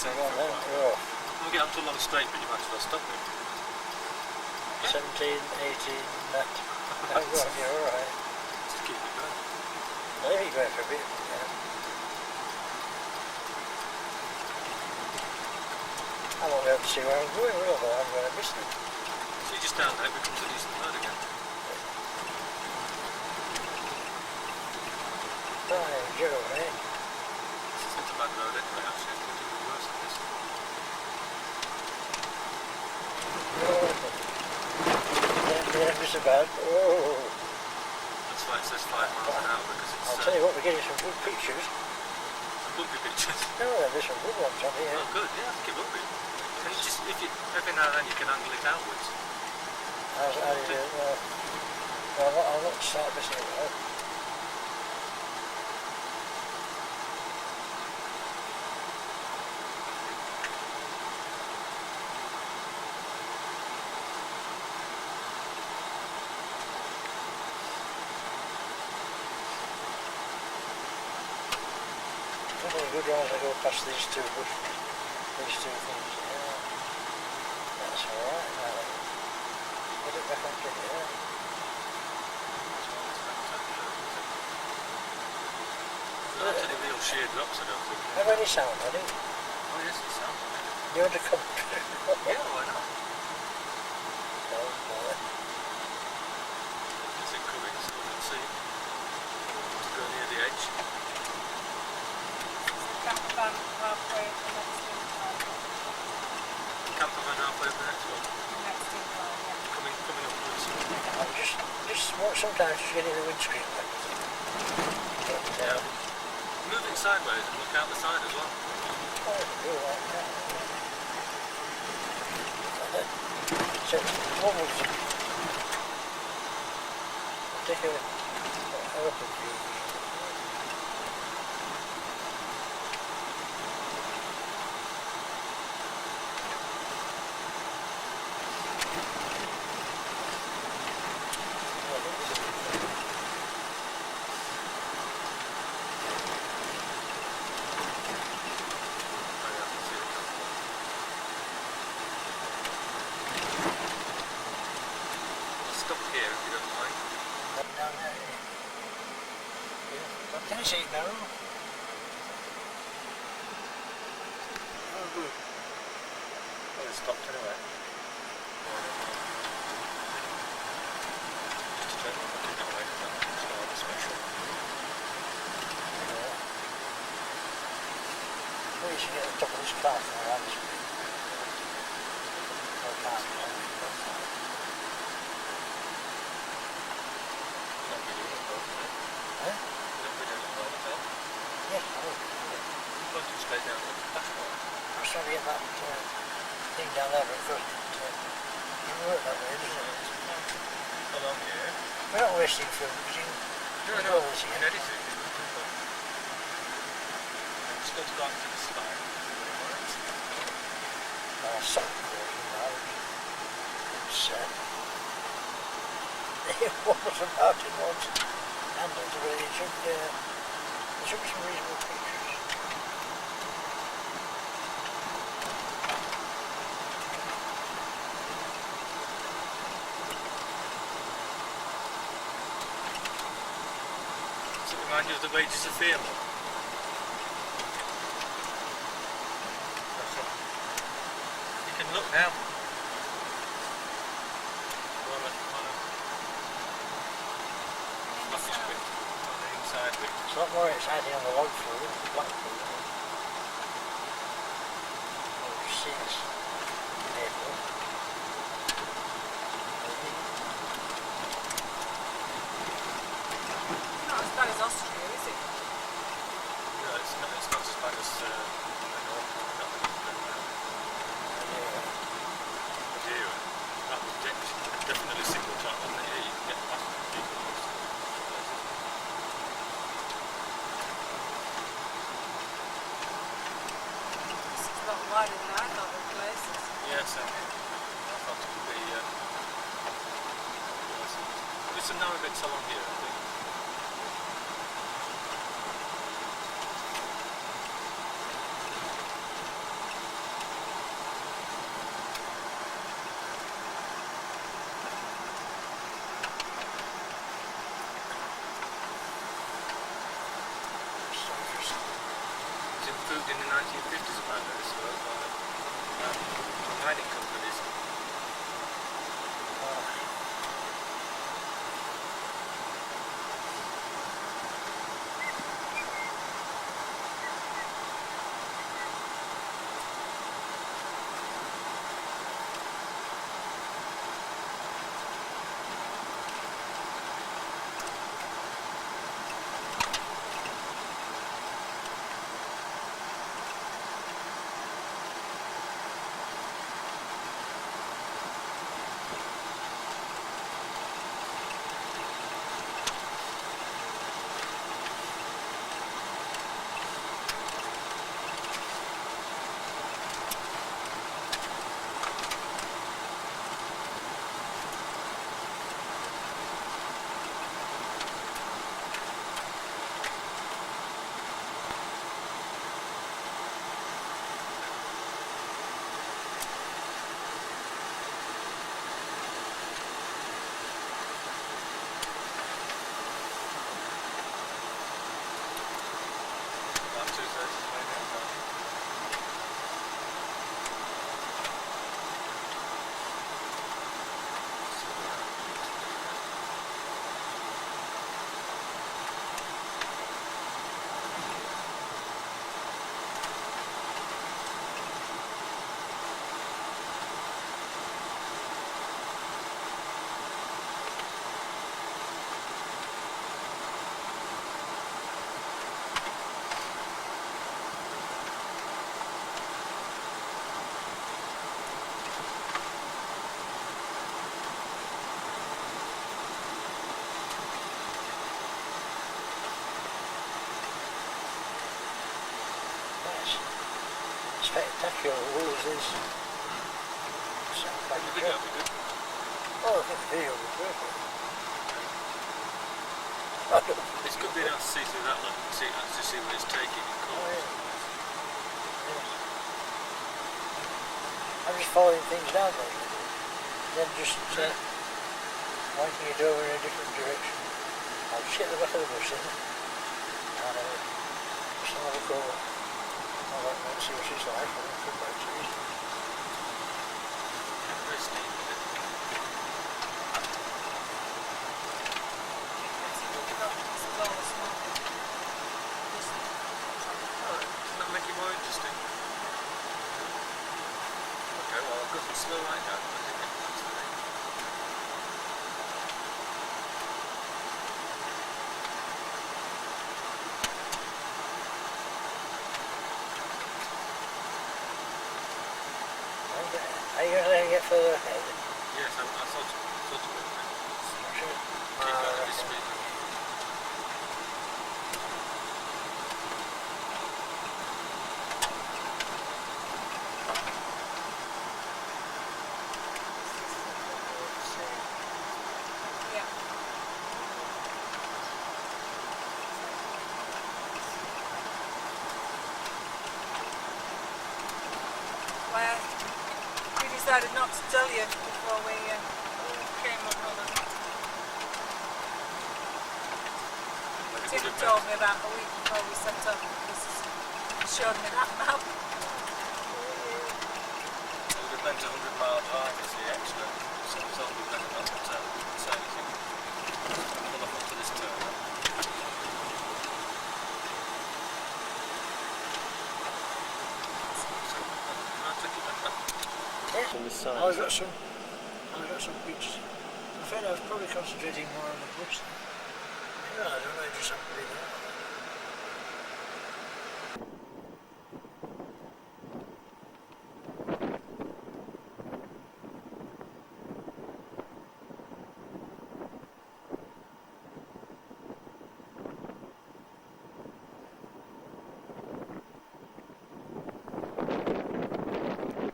safe Go on for a then, while. you're off. When we get up to a long straight, but you might as well stop me. 17, 18, that. Go on, you're alright. Just keep it going. I'll leave you going for a bit. Yeah. I won't be able to see where I'm going, will I? I'm going to miss them. So you just down there, it becomes a decent road again. Fine, Joe, eh? This isn't a bad road anyway, actually. It's going to be worse than this. Oh, yeah, just about. Oh. That's why it says 5 miles an hour, because it's I'll tell you what, we're getting some good pictures. bumpy pictures. No, there's some good ones on here. Oh, good, yeah, I think it will be. And you just, if you, every now and then you can angle it outwards. How do you do it? Well, I'll not start missing it out. Good ones I go past these two things. Yeah. That's alright now. Put it back on to here. There aren't any real sheer drops, I don't think. Have any sound on it? Oh yes, it sounds like it. You want to come? Yeah, why not? Oh boy. Is it coming so we can see? To go near the edge. Camper van halfway to the next incline. Camper van halfway up the next one. The next incline, yeah. Coming upwards. I'm sometimes just getting the windscreen back. Yeah. Move it sideways and look out the side as well. Oh, do that now. So, one was take a open view. Stop here if you don't mind. Up down there. Yeah. Can you see it now? Oh, good. Oh, it stopped anyway. Just to turn looking that way, because that's rather special. Yeah. Well, you should get the top of this car from around this bit. Oh, can't be. Not really in both, is it? Huh? Not really in both, is it? Yes, I will. Pointing straight down the dashboard. I was trying to get that thing down there, but of course it doesn't work that way, does it? Along here. We're not wasting film, because you can No, control this you can again. edit it. Just go to back to the spine. Soft version now. It's it was about in one's handles, but it should, there should be some reasonable pictures. Does it remind you of the Wages of Fear one? You can look now. On the inside bit. It's a lot more exciting on the log floor than the black floor. Oh, 6 April. Not as bad as Austria, is it? Yeah, it's not as bad as the North one, not Madeira. That was definitely single track, wasn't it? Yeah, you can get past people. It's a lot wider than I thought in places. Yes, I thought it would be. There's some narrow bits along here, I think. 1950s apparently this was by mining companies. About 2/3 of the way down now. Spectacular rules is. The video will be good. Oh, I think the video will be perfect. I don't. It's good being able to see through that look and actually see what it's taking in Oh, colours. yeah. Yes. I'm just following things down there. Then just wanting it over in a different direction. I'll just get the back of the bus in. And just have a look over. I'll let them see what it's like and then come back to it. Very steep, isn't it? Doesn't that make it more interesting? Okay, well I've got some slow right now. I think that's the thing. Are you going to let it get further ahead? Yes, I thought of it. Sure. Keep going at this speed. Yeah. Well, we decided not to tell you before we came on holiday. Tim told me about a week before we set up because he showed me that map. It would have meant a 100-mile drive is the extra. So we thought we'd better not say anything. Pull up onto this turn. So, can I take it back? Yeah. On this side. I've got some pictures. In fact, I was probably concentrating more on the bus.